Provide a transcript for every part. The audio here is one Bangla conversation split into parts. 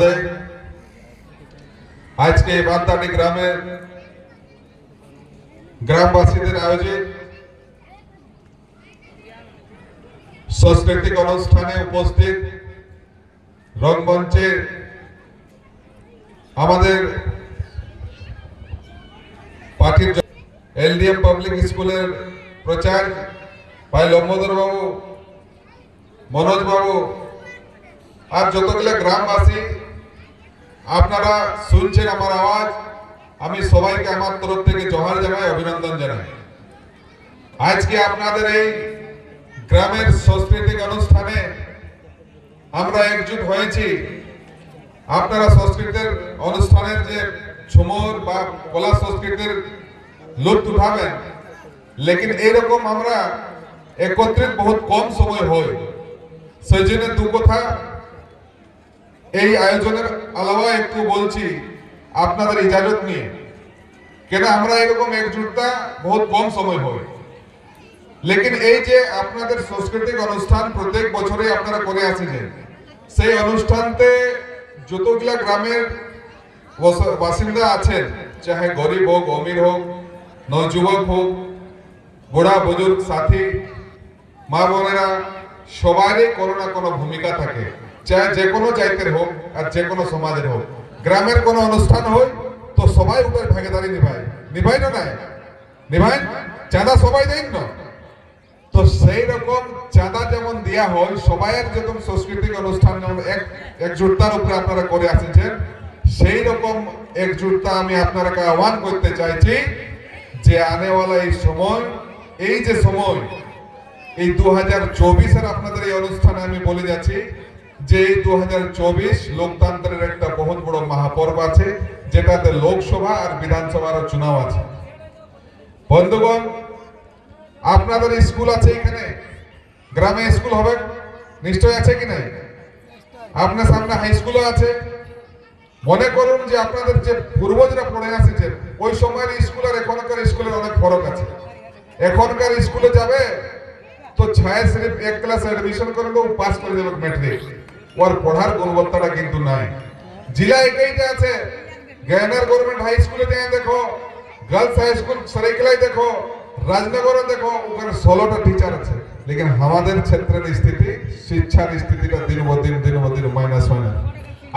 মহোদয়, আজকে বান্তাটি গ্রামের গ্রামবাসীদের আয়োজিত সাংস্কৃতিক অনুষ্ঠানে উপস্থিত রংমঞ্চে আমাদের পার্টির এলডিএম পাবলিক স্কুলের প্রচার ভাই লম্বোদর বাবু, মনোজ বাবু আর যতগুলো গ্রামবাসী আপনারা শুনছেন আমার আওয়াজ, আমি সবাইকে আমার তরফ থেকে জোহার জানাই, অভিনন্দন জানাই। আজকে আপনাদের এই গ্রামের সাংস্কৃতিক অনুষ্ঠানে আমরা একজুট হয়েছি। আপনারা সংস্কৃতির অনুষ্ঠানের যে ঝুমুর বা কলা সংস্কৃতির লুৎফ উঠাবেন, লেকিন এইরকম আমরা একত্রিত বহুত কম সময় হয়। সেই জন্য দু কথা এই আয়োজনের আলাদা একটু বলছি আপনাদের ইজাজত নিয়ে, কেন আমরা এরকম একজুটতা বহুত কম সময় হয়। লেকিন এই যে আপনাদের সাংস্কৃতিক অনুষ্ঠান প্রত্যেক বছরে আপনারা করে আসছেন, সেই অনুষ্ঠানতে যতগুলা গ্রামের বাসিন্দা আছেন, চাহে গরিব হোক, অমির হোক, নবযুবক হোক, বুড়া বুজুর্গ সাথী, মা বোনেরা, সবারই কোনো না কোনো ভূমিকা থাকে, চাহে যে কোনো জায়গার হোক আর যে কোনো সমাজের হোক। গ্রামের কোনো অনুষ্ঠান হয় তো সবাই উপরে ভাগিদারি নিভাই না নিভাই, চাঁদা সবাই দেন না। তো সেই রকম চাঁদা যেমন দেওয়া হয়, সবাইয়ের যেরকম সাংস্কৃতিক অনুষ্ঠান যেমন একজুটতার উপরে আপনারা করে আসছেন, সেই রকম একজুটতা আমি আপনারাকে আহ্বান করতে চাইছি যে আনেওয়ালা এই সময়, এই যে সময়, এই 2024-এর আপনাদের এই অনুষ্ঠানে আমি বলে যাচ্ছি যে এই 2024 লোকতন্ত্রের একটা বহুত বড় মহাপর্ব আছে, যেটাতে লোকসভা আর বিধানসভার চুনাव আছে। বন্ধুগণ, আপনাদের স্কুল আছে এখানে, গ্রামে স্কুল হবে নিশ্চয় আছে কি নাই? আপনার সামনে হাই স্কুলও আছে। মনে করুন যে আপনাদের যে পূর্বজরা পড়ে আসছে ওই সময়ের স্কুল আর এখনকার স্কুলের অনেক ফরক আছে। এখনকার স্কুলে যাবে তো ছায় সিরিফ এক ক্লাস এডমিশন করে দেবো, পাস করে দেবে ম্যাট্রিক, ওর পড়ার গুণবত্তাটা কিন্তু নাই। জেলা একইটা আছে, জ্ঞানের গভর্নমেন্ট হাই স্কুলে দেখো, গার্লস হাই স্কুল সরাইকেলায় দেখো, রাজনগরে দেখো, ওখানে 16টা টিচার আছে। লেকিন আমাদের ক্ষেত্রের স্থিতি, শিক্ষার স্থিতিটা দিন মাইনাস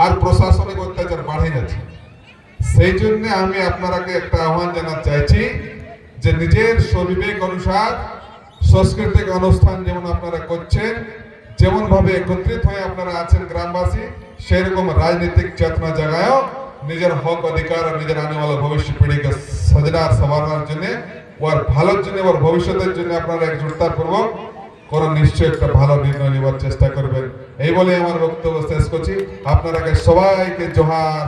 আর প্রশাসনিক অত্যাচার বাড়ে যাচ্ছে। সেই জন্য আমি আপনারাকে একটা আহ্বান জানাতে চাইছি যে নিজের স্ববিবেক অনুসার সাংস্কৃতিক অনুষ্ঠান যেমন আপনারা করছেন, যেমন ভাবে একত্রিত হয়ে আপনারা আছেন গ্রামবাসী, সেরকম রাজনৈতিক চেতনা জাগায়ও নিজের হক অধিকার আর নিজের আনেওয়ালা ভবিষ্য পিঢ়িকে সাজনার সমানার জন্য, ওর ভালোর জন্য, ওর ভবিষ্যতের জন্য আপনারা একজুটতার পূর্বক কোনো নিশ্চয় একটা ভালো নির্ণয় নেওয়ার চেষ্টা করবেন। এই বলে আমার বক্তব্য শেষ করছি। আপনারাকে সবাইকে জোহার।